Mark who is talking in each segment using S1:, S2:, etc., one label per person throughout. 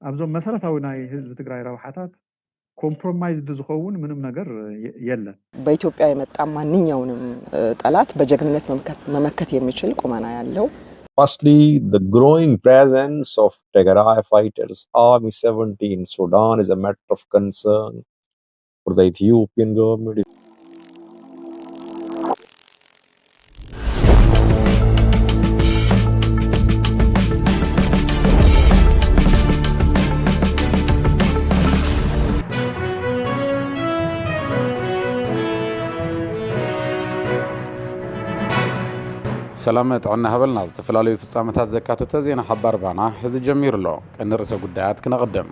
S1: ኣብዞም መሰረታዊ ናይ ህዝቢ ትግራይ ረብሓታት ኮምፕሮማይዝድ ዝኸውን ምንም ነገር የለን።
S2: በኢትዮጵያ የመጣ ማንኛውንም ጠላት በጀግንነት መመከት የሚችል ቁመና ያለው
S3: Firstly, the growing presence of Tigray fighters Army 70 in Sudan is a matter of concern for the Ethiopian government.
S4: سلامت عنا هبلنا استفلالي في السامتات زكاتة زينا حبار بانا حز جمير له كأن رأس قدات كنا قدم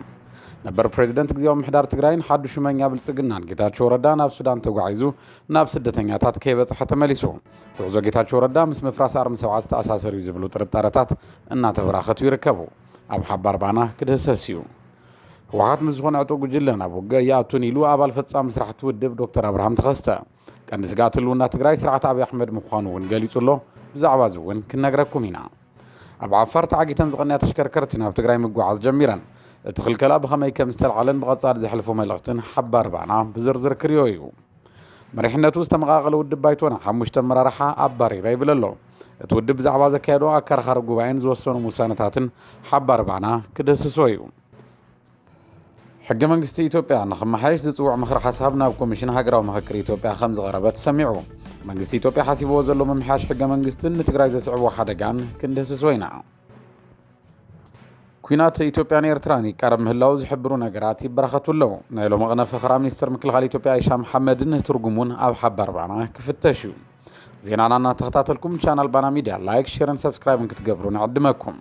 S4: نبر بريزيدنت جزيوم محدار تجرين حد شو من قبل سجنان جتات شو ردا ناب السودان توقعيزو ناب سدتين ياتات كيبت حتى مليسو وعزو جتات شو ردا مسم فراس أرم سوعات أساس يزبلو ترتارتات إن تفراخت يركبوا أب حبار بانا كده ساسيو وحات مزخون عطوق جلنا أبو جا توني لو أبال فتسام مسرح تودب دكتور أبراهام تخسته كان سجات لونا تجري سرعة أبي أحمد مخانو ونقال يسولو بزعبا زون كنا نقرأكم هنا أبو عفار تعاقي تنزغني تشكركرتنا وتقرأي مقوعز جميرا ادخل كلاب خمي كمستل علن بغصار زحلفو ميلغتن حبار بعنا بزرزر كريويو مريحنا توست مغاغل ودبايتونا حموش تمر رحا أباري غيب للو تودب زعبا زكايدو أكار خارقو بعين زوصونو مسانتاتن حبار بعنا كدس سويو حق منقستي إثيوبيا نخم حيش تسوع مخر حسابنا وكوميشن هاجرا ومخكر إثيوبيا خمس غربات سمعوا منقستي إثيوبيا حاسب وزلوا ممحاش حق منقستن تقراي زسعوا واحد كان كندس سوينا كوينات إثيوبيا إيرتراني كرم هلاو زحبرو نجراتي برختو له نايلو مغنى فخر منستر مكل غالي إثيوبيا عيشا محمد إنه ترجمون أو حبر بعنا كفتشوا زين أنا تخطط لكم شانل بانا ميديا لايك شير سبسكرايب إنك تقبلون عدمكم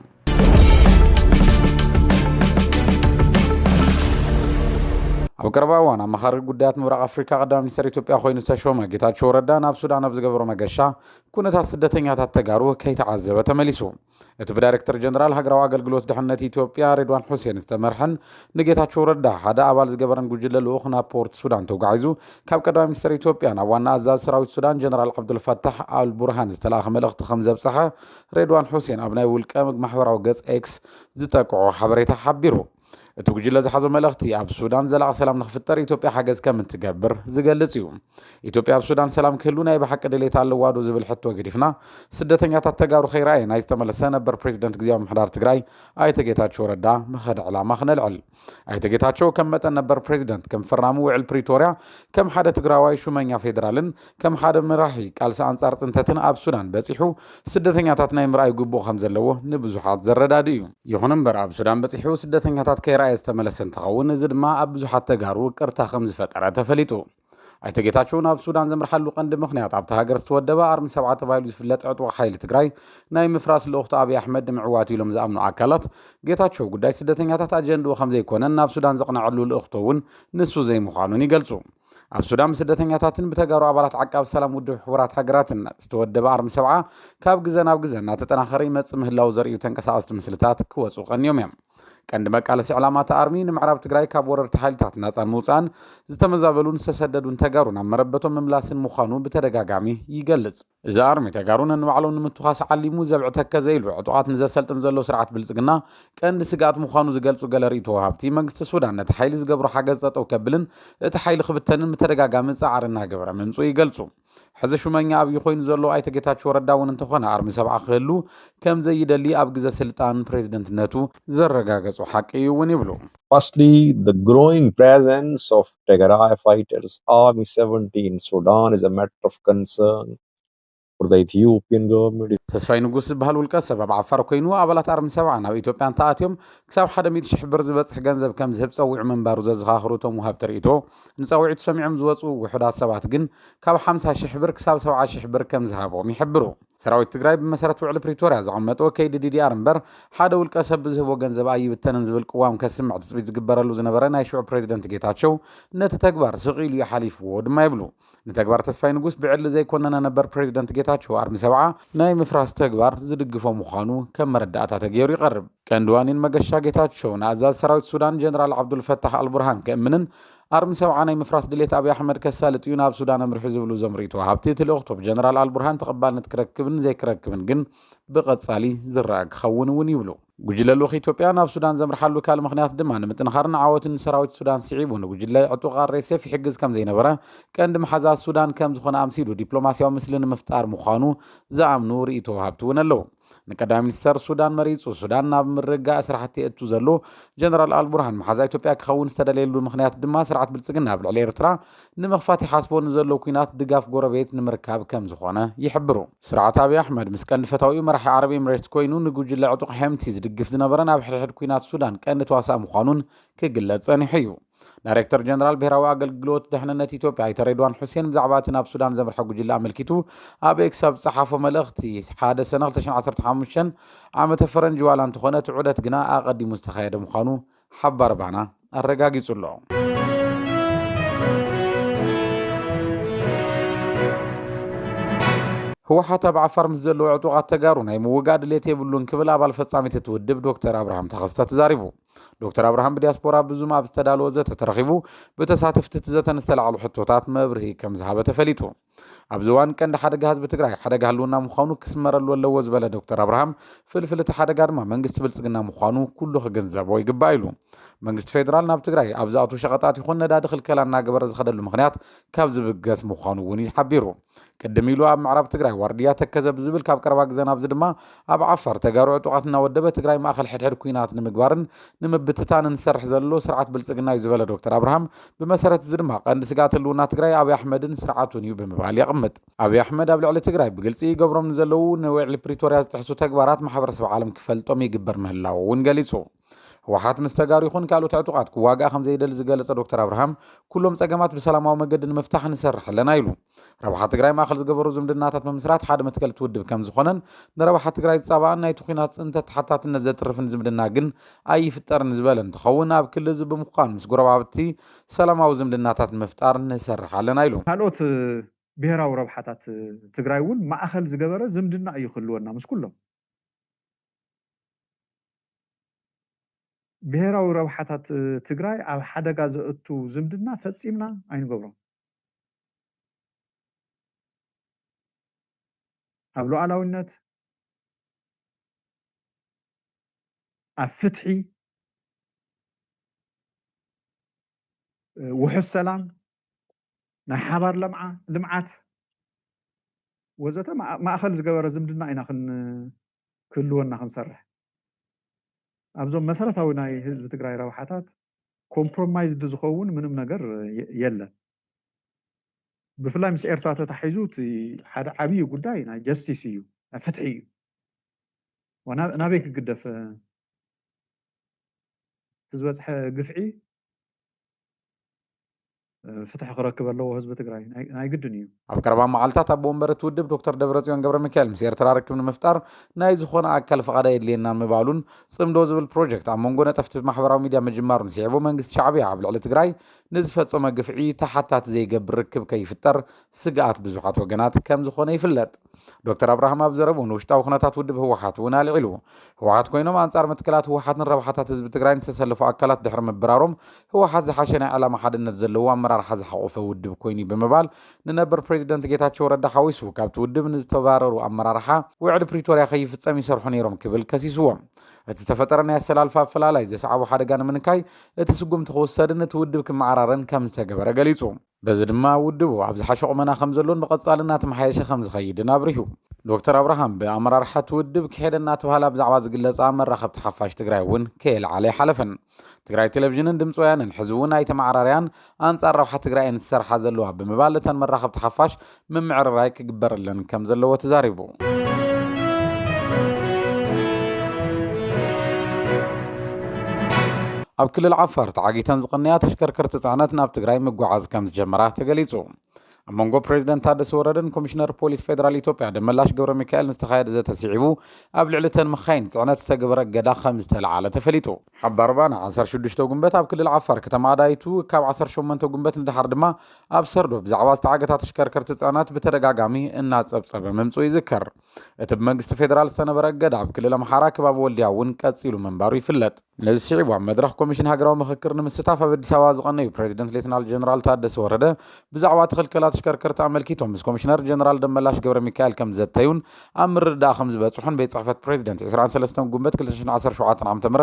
S4: أبو كرباوانا مخارج قدات مبرق أفريقيا قدام نسر إثيوبيا خوي نستشوما جيتات شوردا ناب سودان نبز قبرو مقشا كونت هالسدتين ياتات تقارو كي تعذب تمليسو اتب دايركتر جنرال هقروا أقل قلوت دحنة إثيوبيا رضوان حسين استمرحن نجيتات شوردا حدا أبال زقبرن قجل لوخنا بورت سودان توقعيزو كاب قدام نسر إثيوبيا نوانا أزاز سراوي السودان جنرال عبد الفتاح البرهان استلاخ ملغت خمزة بصحة رضوان حسين أبناء والكامق محور وقص إكس زتاكو حبريتا حبيرو توجي لازم حزم ملختي أب السودان زلع سلام نخفتر إثيوبيا حجز كم تجبر زجلتيهم إثيوبيا السودان سلام كلنا يبقى حق دليل على الواد وزبل حتى وقريفنا سدتنا تتجارو خيرين نايز تمل السنة بر بريزيدنت جزيرة محدار تجري أي تجيتات شو ردا مخد على مخنا العل أي تجيتات شو كم متى بر بريزيدنت كم فرامو على بريتوريا كم حدا تجراوي شو من يا فيدرالن كم حدا مراحي قال سأنصار سنتنا أب السودان بس يحو سدتنا تاتنا يمرأي جبو خمسة لوه نبزو حات زرداديو يخونن بر أب السودان بس يحو سدتنا تات كيرا استملسن تخون زد ما أبزو حتى جارو كرتا خمس فترة تفليتو أي تجيتاتشون أب السودان زمر حلو قند مخنيات عبد هاجر استودبا أرم 7 بايلوز في اللات عطوا حيل تجراي نايم فراس الأخت أبي أحمد معواتي لهم زأمنوا عكلت جيتاتشو قداي سدتين هتات أجندو خمسة يكونن أب السودان زقنا علو الأختون نسو زي مخانون يجلسوا أب السودان سدتين هتاتن بتجارو عبارات عقاب سلام ودو حوارات حجراتنا استودبا أرم 7 كاب جزنا وجزنا تتناخري متصمه اللوزر يتنكساست مسلتات كوس وقنيوم يم كان مقالس علامات أرمين معرب تجراي كابور ارتحالتات ناس الموسان زتمزابلون سسددون تجارون مربتهم مملاسن مخانو بتدقاقامي يقلص إذا أرمي تجارون نوعلون متخاص علمو زبعتك زيلو عطوات نزسل تنزلو سرعة بالسقنا كان سقات مخانو زقلصو جالري توهابتي منقست السودان نتحيل زقبرو حاجزات أو كبلن تحيل خبتنن متدقاقامي سعرنا قبر منصو يقلصو حزة شو من يابي يخوين زلو أي تجيتات شو رداون انتخونا أرمي 7 خلو كم زي دلي أبجزة سلطان بريزيدنت ناتو زرقاقص وحقي ونبلو.
S3: Firstly, the growing presence of Tigray fighters Army 70 in Sudan is a matter of concern for the Ethiopian government.
S4: تسفاي نقص بهالولكا سبب عفار كوينو أبلات أرمي 7 ناو إثيوبيا تاعتهم كساب حدا 100 شح برز بتصح جنزب كم زهب صويع من باروز زخاخروتهم وهاب تريتو نصويع تسمع مزوصو وحدات 7 جن كاب 5 شح بر كساب 7 شح بر كم زهابهم يحبروا سراويت تجراي بمسارات على بريتوريا زعمتو كيد دي ار امبر حدا ولكا سب زهبو جنزب اي بتنزب القوام كسمع تصبيت زغبرلو زنبرنا يشوع بريزيدنت جيتاتشو نت تكبر سقيل يحليف ود ما يبلو نتكبر تسفاي نقص بعل زي كوننا نبر بريزيدنت جيتاتشو ارمي 7 ناي مفراس تكبر زدقفو مخانو كم رداتا تغير يقرب كان دوانين مغشا جيتاتشو نازاز سراويت السودان جنرال عبد الفتاح البرهان كمنن أرمي 7 ناي مفراس دليت أبي أحمد كسالت يوناب سودان أمر حزب زمريتو هابتي تلوقتو جنرال البرهان تقبل نتكركبن زي كركبن جن بقد صالي زراق خون ونيولو ጉጅለ ልኡኽ ኢትዮጵያ ናብ ሱዳን ዘምርሓሉ ካል ምክንያት ድማ ንምጥንኻርን ዓወትን ሰራዊት ሱዳን ስዒቡ ንጉጅለ ዕጡቕ RSF ይሕግዝ ከም ዘይነበረ ቀንዲ መሓዛት ሱዳን ከም ዝኾነ ኣምሲሉ ዲፕሎማስያዊ ምስሊ ንምፍጣር ምዃኑ ዝኣምኑ ርእይቶ ወሃብቲ እውን ኣለዉ ንቀዳሚ ሚኒስተር ሱዳን መሪፁ ሱዳን ናብ ምርጋእ ስራሕቲ እቱ ዘሎ ጀነራል አልቡርሃን መሓዛ ኢትዮጵያ ክኸውን ዝተደለየሉ ምክንያት ድማ ስርዓት ብልጽግና ኣብ ልዕሊ ኤርትራ ንምኽፋት ይሓስቦ ንዘሎ ኩናት ድጋፍ ጎረቤት ንምርካብ ከም ዝኾነ ይሕብሩ ስርዓት ኣብይ ኣሕመድ ምስ ቀንዲ ፈታዊኡ መራሒ ዓረብ ኤምሬትስ ኮይኑ ንጉጅለ ዕጡቕ ሕምቲ ዝድግፍ ዝነበረ ናብ ሕድሕድ ኩናት ሱዳን ቀንዲ ተዋሳኢ ምዃኑን ክግለጽ ጸኒሑ እዩ ዳይሬክተር ጀነራል ብሔራዊ ኣገልግሎት ድሕንነት ኢትዮጵያ ኣይተ ሬድዋን ሁሴን ብዛዕባ እቲ ናብ ሱዳን ዘምርሐ ጉጅለ ኣመልኪቱ ኣብ ኤክስ ኣብ ጸሓፎ መልእኽቲ 1 ሰነ 2015 ዓመተ ፈረንጂ ዋላ እንትኾነ እቲ ዑደት ግና ኣቐዲሙ ዝተኻየደ ምዃኑ ሓባር ባና ኣረጋጊጹ ኣሎ ህወሓት ኣብ ዓፋር ምስ ዘለዎ ዕጡቓት ተጋሩ ናይ ምውጋድ ድሌት የብሉን ክብል ኣባል ፈጻሚት እቲ ውድብ ዶክተር ኣብርሃም ተኸስተ ተዛሪቡ ዶክተር ኣብርሃም ብዲያስፖራ ብዙም ኣብ ዝተዳለወ ዘተ ተረኺቡ ብተሳተፍቲ እቲ ዘተ ንዝተላዕሉ ሕቶታት መብርሂ ከም ዝሃበ ተፈሊጡ ኣብዚ እዋን ቀንዲ ሓደጋ ህዝቢ ትግራይ ሓደጋ ህልውና ምዃኑ ክስመረሉ ኣለዎ ዝበለ ዶክተር ኣብርሃም ፍልፍል እቲ ሓደጋ ድማ መንግስቲ ብልጽግና ምዃኑ ኩሉ ክግንዘቦ ይግባእ ኢሉ መንግስቲ ፌደራል ናብ ትግራይ ኣብ ዝኣቱ ሸቐጣት ይኹን ነዳዲ ክልከላ እናገበረ ዝኸደሉ ምክንያት ካብ ዝብገስ ምዃኑ እውን ይሓቢሩ ቅድም ኢሉ ኣብ ምዕራብ ትግራይ ዋርድያ ተከዘ ብዝብል ካብ ቀረባ ግዜ ናብዚ ድማ ኣብ ዓፋር ተጋሩ ዕጡቓት እናወደበ ትግራይ ማእኸል ሕድሕድ ኩናት ንምግባርን ንምብትታንን ዝሰርሕ ዘሎ ስርዓት ብልጽግና እዩ ዝበለ ዶክተር ኣብርሃም ብመሰረት እዚ ድማ ቀንዲ ስጋት ህልውና ትግራይ ኣብይ ኣሕመድን ስርዓቱን እዩ ብምባል የቕምጥ ኣብይ ኣሕመድ ኣብ ልዕሊ ትግራይ ብግልፂ ይገብሮም ንዘለዉ ንውዕሊ ፕሪቶርያ ዝጥሕሱ ተግባራት ማሕበረሰብ ዓለም ክፈልጦም ይግበር ምህላው እውን ገሊጹ ህወሓት ምስ ተጋሩ ይኹን ካልኦት ዕጡቓት ክዋጋእ ከም ዘይደሊ ዝገለጸ ዶክተር ኣብርሃም ኩሎም ፀገማት ብሰላማዊ መገዲ ንምፍታሕ ንሰርሕ ኣለና ኢሉ ረብሓ ትግራይ ማእኸል ዝገበሩ ዝምድናታት ብምስራት ሓደ መትከል ትውድብ ከም ዝኾነን ንረብሓ ትግራይ ዝፀባእን ናይቲ ኩናት ፅንተት ተሓታትነት ዘትርፍን ዝምድና ግን ኣይፍጠርን ዝበለ እንትኸውን ኣብ ክልል እዚ ብምዃን ምስ ጎረባብቲ ሰላማዊ ዝምድናታት ንምፍጣር ንሰርሕ ኣለና ኢሉ
S1: ካልኦት ብሔራዊ ረብሓታት ትግራይ እውን ማእኸል ዝገበረ ዝምድና እዩ ክህልወና ምስ ኩሎም ብሔራዊ ረብሓታት ትግራይ ኣብ ሓደጋ ዘእቱ ዝምድና ፈጺምና ኣይንገብሮም ኣብ ሉዓላውነት ኣብ ፍትሒ ውሕስ ሰላም ናይ ሓባር ልምዓት ወዘተ ማእኸል ዝገበረ ዝምድና ኢና ክህልወና ክንሰርሕ ኣብዞም መሰረታዊ ናይ ህዝቢ ትግራይ ረብሓታት ኮምፕሮማይዝድ ዝኸውን ምንም ነገር የለን ብፍላይ ምስ ኤርትራ ተታሒዙ ሓደ ዓብዪ ጉዳይ ናይ ጀስቲስ እዩ ናይ ፍትሒ እዩ ናበይ ክግደፍ ዝበፅሐ ግፍዒ ፍትሒ ክረክብ ኣለዎ ህዝቢ ትግራይ ናይ ግድን እዩ
S4: ኣብ ቀረባ መዓልትታት ኣብ ወንበር እቲ ውድብ ዶክተር ደብረጽዮን ገብረ ሚካኤል ምስ ኤርትራ ርክብ ንምፍጣር ናይ ዝኾነ ኣካል ፈቓዳ የድልየና ምባሉን ጽምዶ ዝብል ፕሮጀክት ኣብ መንጎ ነጠፍቲ ማሕበራዊ ሚድያ ምጅማሩን ስዒቡ መንግስቲ ሻዕብያ ኣብ ልዕሊ ትግራይ ንዝፈጸመ ግፍዒ ተሓታት ዘይገብር ርክብ ከይፍጠር ስግኣት ብዙሓት ወገናት ከም ዝኾነ ይፍለጥ ዶክተር ኣብርሃም ኣብ ዘረቡ ንውሽጣዊ ኩነታት ውድብ ህወሓት እውን ኣልዒሉ ህወሓት ኮይኖም ኣንጻር ምትክላት ህወሓትን ረብሓታት ህዝቢ ትግራይ ዝተሰለፉ ኣካላት ድሕሪ ምብራሮም ህወሓት ዝሓሸ ናይ ዕላማ ሓድነት ዘለዎ ኣመራርሓ ዝሓቆፈ ውድብ ኮይኑ ብምባል ንነበር ፕሬዚደንት ጌታቸው ረዳ ሓዊሱ ካብቲ ውድብ ንዝተባረሩ ኣመራርሓ ውዕሊ ፕሪቶርያ ከይፍጸም ይሰርሑ ነይሮም ክብል ከሲስዎም እቲ ዝተፈጠረ ናይ ኣሰላልፋ ኣፈላላይ ዘሰዓቡ ሓደጋ ንምንካይ እቲ ስጉምቲ ክውሰድን እቲ ውድብ ክመዓራረን ከም ዝተገበረ ገሊጹ በዚ ድማ ውድቡ ኣብ ዝሓሸ ቁመና ከም ዘሎን ብቐጻልና ተመሓየሸ ከም ዝኸይድን ኣብሪሁ ዶክተር ኣብርሃም ብኣመራርሓት ውድብ ክሄደና ተባሃላ ብዛዕባ ዝግለጻ መራኸብቲ ሓፋሽ ትግራይ እውን ከየልዓለ ይሓለፈን ትግራይ ቴሌቭዥንን ድምፂ ወያነን ሕዚ እውን ናይ ተመዓራርያን ኣንጻር ረብሓ ትግራይ ንዝሰርሓ ዘለዋ ብምባል እተን መራኸብቲ ሓፋሽ ምምዕርራይ ክግበረለን ከም ዘለዎ ተዛሪቡ ኣብ ክልል ዓፋር ተዓጊተን ዝቕንያ ተሽከርከርቲ ጽዕነት ናብ ትግራይ ምጓዓዝ ከም ዝጀመራ ተገሊጹ ኣብ መንጎ ፕሬዚደንት ታደሰ ወረደን ኮሚሽነር ፖሊስ ፌደራል ኢትዮጵያ ደመላሽ ገብረ ሚካኤል ዝተኻየደ ዘተስዒቡ ኣብ ልዕሊ እተን መኻይን ጽዕነት ዝተገበረ እገዳ ከም ዝተለዓለ ተፈሊጡ ሓባር ባና 16 ጉንበት ኣብ ክልል ዓፋር ከተማ ኣዳይቱ ካብ 18 ጉንበት ንድሓር ድማ ኣብ ሰርዶ ብዛዕባ ዝተዓገታ ተሽከርከርቲ ጽዕነት ብተደጋጋሚ እናጸብጸበ ምምጹ ይዝከር እቲ ብመንግስቲ ፌደራል ዝተነበረ እገዳ ኣብ ክልል ኣምሓራ ከባቢ ወልድያ እውን ቀጺሉ መንባሩ ይፍለጥ ነዚ ስዒቡ ኣብ መድረኽ ኮሚሽን ሃገራዊ ምክክር ንምስታፍ ኣብ ኣዲስ ኣበባ ዝቐነዩ ፕሬዚደንት ሌተናል ጀነራል ታደሰ ወረደ ብዛዕባ ተኸልከላ ተሽከርከርቲ ኣመልኪቶም ምስ ኮሚሽነር ጀነራል ደመላሽ ገብረ ሚካኤል ከም ዘተዩን ኣብ ምርዳእ ከም ዝበፅሑን ቤት ጽሕፈት ፕሬዚደንት 23 ጉንበት 2017 ዓ.ም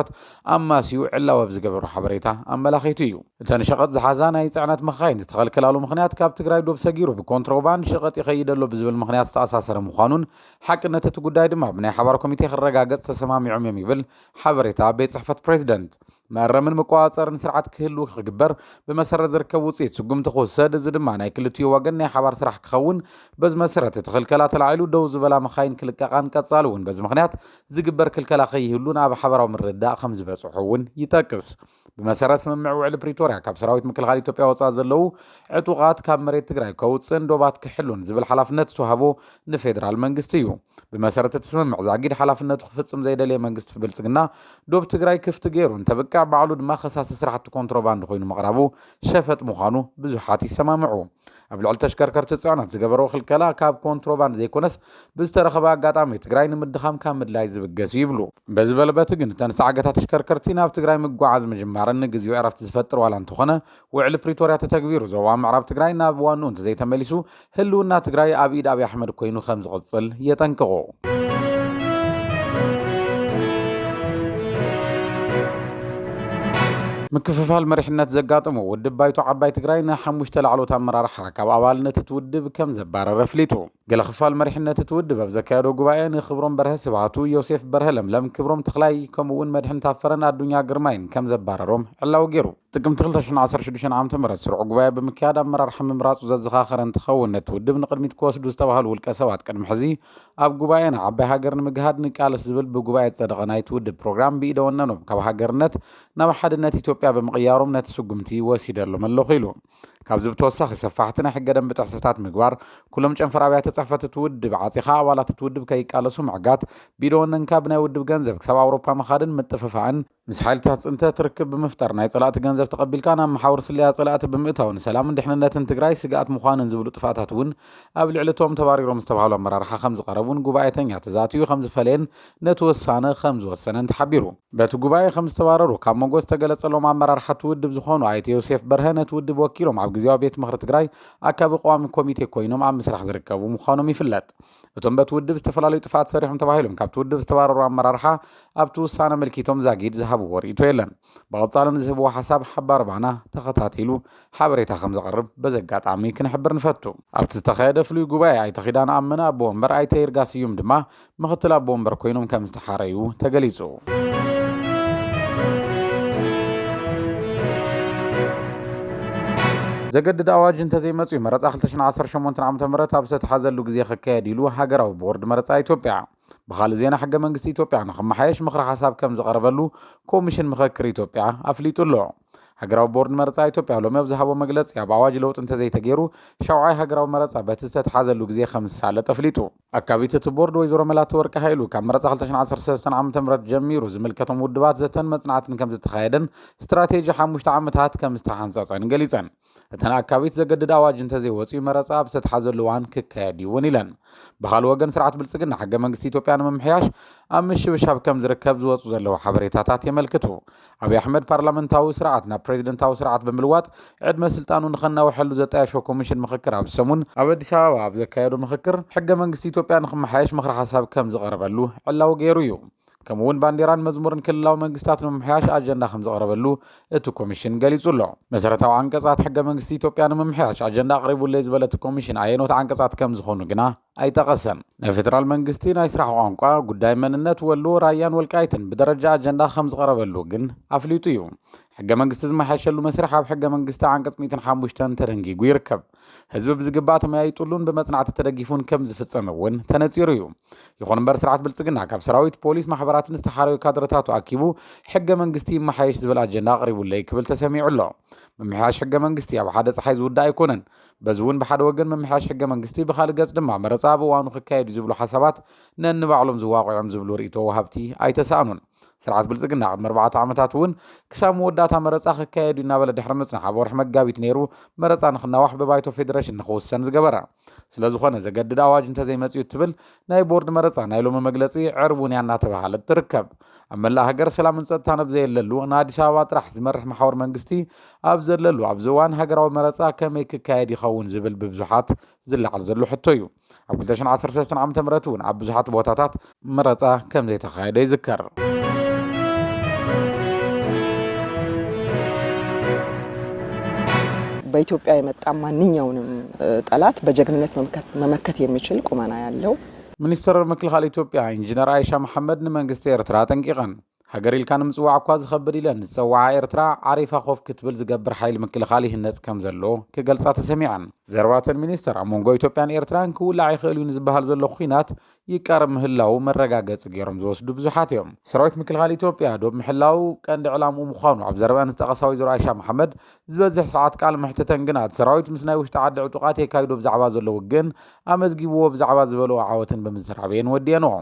S4: ኣማሲኡ ዕላው ኣብ ዝገበሩ ሓበሬታ ኣመላኺቱ እዩ። እተን ሸቐጥ ዝሓዛ ናይ ጽዕነት መኻይን ዝተኸልከላሉ ምኽንያት ካብ ትግራይ ዶብ ሰጊሩ ብኮንትሮባንድ ሸቐጥ ይኸይደሎ ብዝብል ምኽንያት ዝተኣሳሰረ ምዃኑን ሓቅነት እቲ ጉዳይ ድማ ብናይ ሓባር ኮሚቴ ክረጋገጽ ተሰማሚዖም እዮም ይብል ሓበሬታ ቤት ጽሕፈት ፕሬዚደንት። መረምን መቆጻጸርን ስርዓት ክህሉ ክግበር ብመሰረት ዝርከብ ውጽኢት ስጉምቲ ክውሰድ እዚ ድማ ናይ ክልቲኡ ወገን ናይ ሓባር ስራሕ ክኸውን በዚ መሰረት እቲ ክልከላ ተላዒሉ ደው ዝበላ መኻይን ክልቀቃን ቀጻሉ እውን በዚ ምኽንያት ዝግበር ክልከላ ከይህሉ ናብ ሓበራዊ ምርዳእ ከም ዝበጽሑ እውን ይጠቅስ። بمسارة سممع وعلى بريتوريا كاب سراويت مكلخال إثيوبيا وصازلو عطوقات كاب مريت تግራይ كوتصن دوبات كحلون زبل حلافነት تهبو نفيدرال منغستيو بمسارة تسممع زاقيد حلافነት خفصم زيدلي منغست بلصقنا دوب تግራይ كفت غيرون تبقع بعلو دما خصاص سرحت كونتروباند خوينو مقربو شفت مخانو بزحات يسمامعو أبلعل تشكركرت صعنات زغبرو خلكلا كاب كونتروباند زيكونس بزترخبا አጋጣሚ ትግራይ ንምድኻም ካብ ምድላይ ዝብገሱ ይብሉ በዝበለበት ግን ተንሳዓገታ ተሽከርከርቲ ናብ ትግራይ መጓዓዝ መጀመርን ግዜው ዕረፍት ዝፈጥር ዋላ እንተኾነ ውዕል ፕሪቶሪያ ተተግቢሩ ዞባ ምዕራብ ትግራይ ናብ ዋኑ እንተዘይተመሊሱ ህልውና ትግራይ ኣብ ኢድ አብይ አሕመድ ኮይኑ ከም ዝቕጽል የጠንቅቑ مكففال مرحنات زقاطمو ودب بايتو عباي تقراينا حموشت لعلو تامر رحا كاب عوالنا تتودب كم زبار رفليتو قال خفال مرحنات تتودب بزكارو قباين خبرون بره سبعاتو يوسف بره لم كبرون تخلاي كمون مدحن تافرنا الدنيا قرمين كم زبار روم علاو قيرو تقم تغلتشن 10 عام تمرت سرعو قبايا بمكياد امرار حمم راسو زازخاخر انتخون نتودب نقدميت كوس دوز تبهال والكسوات كان محزي اب قباينا عباي هاقرن مقهاد نقالس زبل بقبايا تصدقنا يتودب بروغرام بيدوننو كاب هاقرنت ناب حدنات ኢትዮጵያ بمقيارهم نتسقمتي وسيدرلو ملوخيلو كابز بتوسخ سفاحتنا حق دم بتحسفات مقبار كلهم جنفر ابيات تصفت تودب عاطيخا ولا تتودب كي قالسو معقات بيدون نكابنا يودب ገንዘብ كسب اوروبا مخادن متففعن مسحالتات انت تركب بمفتر ناي صلات ገንዘብ تقبل كان محاور سليا صلات بمئتاون سلام دحننتن تግራይ سقات مخانن زبلو طفاتات ون اب لعلتهم تباريرهم استبحالو مرارحا خمس قربون غبايتنيا تزاتيو خمس فلين نتوسانه خمس وسنن تحبيرو بت غباي خمس تباررو كاب مغوس تغلصلو مرارحا تودب زخونو ايت يوسف برهنه تودب وكيلهم ግዚያው ቤት ምኽሪ ትግራይ አካብ ቋሚ ኮሚቴ ኮይኖም ኣብ መስራሕ ዝርከቡ ምዃኖም ይፍለጥ እቶም በትውድብ ዝተፈላለዩ ጥፋት ሰሪሖም ተባሂሎም ካብ ትውድብ ዝተባረሩ ኣመራርሓ ኣብቲ ውሳነ መልኪቶም ዛጊድ ዝሃብዎ ርኢቶ የለን ብቐጻልን ዝህብዎ ሓሳብ ሓባር ባና ተኸታቲሉ ሓበሬታ ከም ዘቕርብ በዘጋጣሚ ክንሕብር ንፈቱ ኣብቲ ዝተኻየደ ፍሉይ ጉባኤ ኣይተ ኺዳን ኣመነ ኣቦ ወንበር ኣይተ ይርጋ ስዩም ድማ ምኽትል ኣቦ ወንበር ኮይኖም ከም ዝተሓረዩ ተገሊጹ زجدد أواج انتزي مسوي مرز آخر 2018 عام تمرت أبسط حزلو جزية خكاد يلو هجروا بورد مرز إثيوبيا بخال زينا حق منجس إثيوبيا نخم حيش مخرج حساب كم زقربلو كوميشن مخكر إثيوبيا أفليتو له هجروا بورد مرز إثيوبيا لو ما بزهبوا مجلس يا بأواج لوت انتزي تجيرو شوعي هجروا مرز بتست حزلو جزية 5 سالة تفليتو أكابيت تبورد ويزور ملاتور كهيلو كم مرز آخر 2018 عام تمرت جميرو زملكتهم ودبات زتن مصنعات كم زتخايدن استراتيجية حموش تعمتات كم استحانسات إنجليزان أتنا أكابيت زجدد أواج انتزي وصي مرز أبسط حزلوان ككادي ونيلن بخال وجن سرعة بلسقنا حق منجس إثيوبيا ممحياش أمش بشاب كم زركب زوص وزلو حبريتات يملكتو أبي أحمد برلمانتاوي سرعتنا بريزيدنتاوي سرعت بملوات عد مسلطانو نخنا وحلو زتايشو كوميشن مخكر بسمون أبدي سوا بزكايرو مخكر حق منجس إثيوبيا نخمحياش مخر حساب كم زقربلو علاو غيرو كمون بانديران مزمورن كلاو منجستات ممحياش أجندا 5 قربلو اتو كوميشن غليصولو مسرتاو عنقصات حق منجست إثيوبيا ممحياش أجندا قريبو لي زبلت كوميشن عينوت عنقصات كم زخونو غنا አይተቀሰም ነፌደራል መንግስቲ ናይ ስራሕ ቋንቋ ጉዳይ መንነት ወሎ ራያን ወልቃይትን በደረጃ አጀንዳ 5 ቀረበሉ ግን አፍሊጡ እዩ ሕገ መንግስቲ ዝመሓሸሉ መስርሕ ኣብ ሕገ መንግስቲ አንቀጽ 105 ተረንጊጉ ይርከብ ህዝብ ብዝግባእ ተመያይጡሉን በመጽናዕቲ ተደጊፉን ከም ዝፍጸመውን ተነጺሩ እዩ ይኹን እምበር ስርዓት ብልጽግና ካብ ሰራዊት ፖሊስ ማሕበራትን ዝተሓረዩ ካድረታቱ ኣኪቡ ሕገ መንግስቲ መሓየሽ ዝብል አጀንዳ ቀሪቡለይ ክብል ተሰሚዑሎ መምሓያሽ ሕገ መንግስቲ ኣብ ሓደ ፀሓይ ዝውዳእ ኣይኮነን በዝውን በሓደ ወገን መምሓያሽ ሕገ መንግስቲ ብኻልእ ገጽ ድማ መረፃ ብዋኑ ክካየዱ ዝብሉ ሓሳባት ነንባዕሎም ዝዋቑዖም ዝብሉ ርእቶ ወሃብቲ ኣይተሳእኑን ስርዓት ብልጽግና ቅድሚ 4 ዓመታት እውን ክሳብ መወዳእታ መረፃ ክካየድ እናበለ ድሕሪ ምጽናሕ ኣብ ወርሒ መጋቢት ነይሩ መረፃ ንኽናዋሕ ብባይቶ ፌደሬሽን ንኽውሰን ዝገበረ ስለዝኾነ ዘገድድ ኣዋጅ እንተዘይመፅኡ ትብል ናይ ቦርድ መረፃ ናይ ሎሚ መግለፂ ዕርቡን እያ እናተባሃለት ትርከብ ኣብ መላእ ሃገር ሰላምን ፀጥታን ኣብ ዘየለሉ ንኣዲስ ኣበባ ጥራሕ ዝመርሕ ማሕበር መንግስቲ ኣብ ዘለሉ ኣብዚ እዋን ሃገራዊ መረፃ ከመይ ክካየድ ይኸውን ዝብል ብብዙሓት ዝለዓል ዘሎ ሕቶ እዩ ኣብ 2013 ዓ.ም እውን ኣብ ብዙሓት ቦታታት መረፃ ከም ዘይተካየደ ይዝከር
S2: በኢትዮጵያ የመጣ ማንኛውንም ጠላት በጀግንነት መመከት የሚችል ቁመና ያለው
S4: ሚኒስትር ምክልኻል ኢትዮጵያ ኢንጂነር አይሻ መሐመድ ንመንግስቲ ኤርትራ ጠንቂቐን ሃገር ኢልካ ንምፅዋዕ እኳ ዝኸብድ ኢለን ዝፀዋዓ ኤርትራ ዓሪፋ ኮፍ ክትብል ዝገብር ሓይሊ ምክልኻል ይህነፅ ከም ዘሎ ክገልጻ ተሰሚዐን ዘረባተን ሚኒስትር ኣብ መንጎ ኢትዮጵያን ኤርትራን ክውላዕ ይኽእል እዩ ዝባሃል ዘሎ ኩናት ይቀርብ ምህላው መረጋገፂ ገይሮም ዝወስዱ ብዙሓት እዮም ሰራዊት ምክልኻል ኢትዮጵያ ዶብ ምሕላው ቀንዲ ዕላምኡ ምዃኑ ኣብ ዘረባን ዝተቐሳዊ ወይዘሮ አይሻ መሐመድ ዝበዝሕ ሰዓት ቃል ምሕተተን ግና ሰራዊት ምስ ናይ ውሽጢ ዓዲ ዕጡቃት የካይዶ ብዛዕባ ዘሎ ውግን ኣመዝጊብዎ ብዛዕባ ዝበልዎ ዓወትን ብምዝራብየን ወዲየንዎ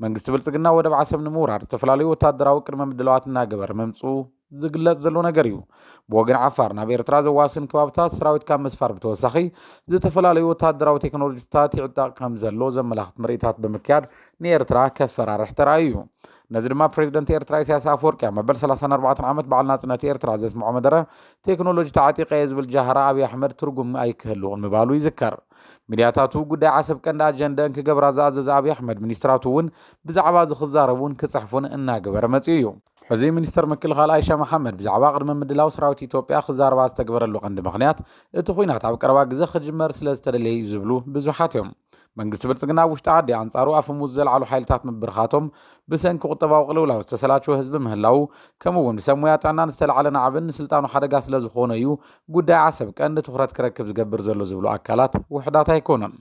S4: መንግስቲ ብልጽግና ወደብ ዓሰብ ንምውራር ዝተፈላለዩ ወታደራዊ ቅድመ ምድላዋት እናገበረ መምፁ ዝግለጽ ዘሎ ነገር እዩ ብወገን ዓፋር ናብ ኤርትራ ዘዋስን ከባብታት ሰራዊት ካብ መስፋር ብተወሳኺ ዝተፈላለዩ ወታደራዊ ቴክኖሎጂታት ይዕጠቕ ከም ዘሎ ዘመላኽት ምርኢታት ብምክያድ ንኤርትራ ከፈራርሕ ተራእዩ ነዚ ድማ ፕሬዚደንት ኤርትራ ኢሳያስ አፈወርቂ ኣብ መበል 34 ዓመት በዓል ናጽነት ኤርትራ ዘስምዖ መደረ ቴክኖሎጂ ተዓጢቀ ዝብል ጃህራ ኣብይ ኣሕመድ ትርጉም ኣይክህልዎን ምባሉ ይዝከር ሚድያታቱ ጉዳይ ዓሰብ ቀንዲ ኣጀንዳን ክገብራ ዝኣዘዘ ኣብይ ኣሕመድ ሚኒስትራቱ እውን ብዛዕባ ዝኽዛረቡን ክጽሕፉን እናገበረ መጽኡ እዩ ሕዚ ሚኒስትር ምክልኻል አይሻ መሐመድ ብዛዕባ ቅድመ ምድላው ሰራዊት ኢትዮጵያ ክዛረባ ዝተገበረሉ ቀንዲ ምኽንያት እቲ ኩናት ኣብ ቀረባ ግዜ ክጅመር ስለ ዝተደለየ እዩ ዝብሉ ብዙሓት እዮም መንግስቲ ብልጽግና ውሽጢ ዓዲ ኣንጻሩ ኣፍሙዝ ዘለዓሉ ሓይልታት ምብርኻቶም ብሰንኪ ቁጠባዊ ቅልውላው ዝተሰላቸወ ህዝቢ ምህላው ከምኡውን ብሰብ ሞያ ጥዕናን ዝተለዓለ ናዕብን ንስልጣኑ ሓደጋ ስለ ዝኾነ እዩ ጉዳይ ዓሰብ ቀንዲ ትኹረት ክረክብ ዝገብር ዘሎ ዝብሉ ኣካላት ውሕዳት ኣይኮኑን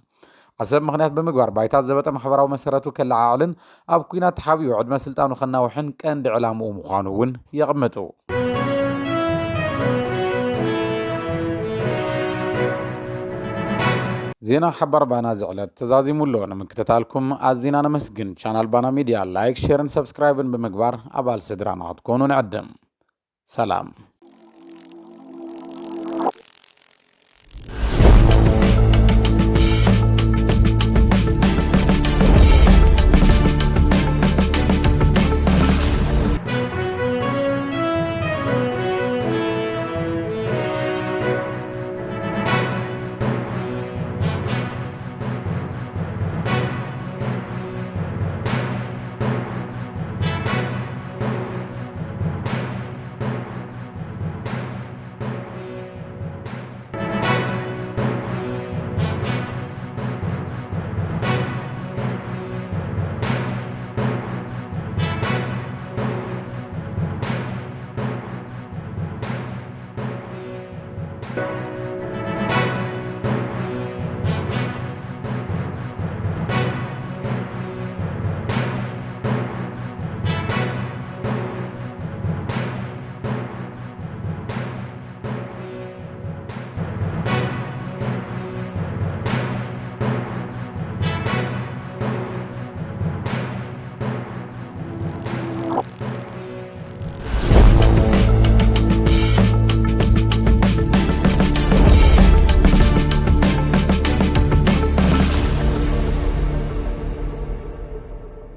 S4: ዓሰብ ምኽንያት ብምግባር ባይታት ዘበጠ ማሕበራዊ መሰረቱ ከለዓዕልን ኣብ ኩናት ተሓቢኡ ዕድመ ስልጣኑ ከናውሕን ቀንዲ ዕላምኡ ምዃኑ እውን የቕምጡ ዜና ሓባር ባና ዝዕለት ተዛዚሙሎ ንምክትታልኩም ኣዝና ነመስግን ቻናል ባና ሚድያ ላይክ ሼርን ሰብስክራይብን ብምግባር ኣባል ስድራና ክትኮኑ ንዕድም ሰላም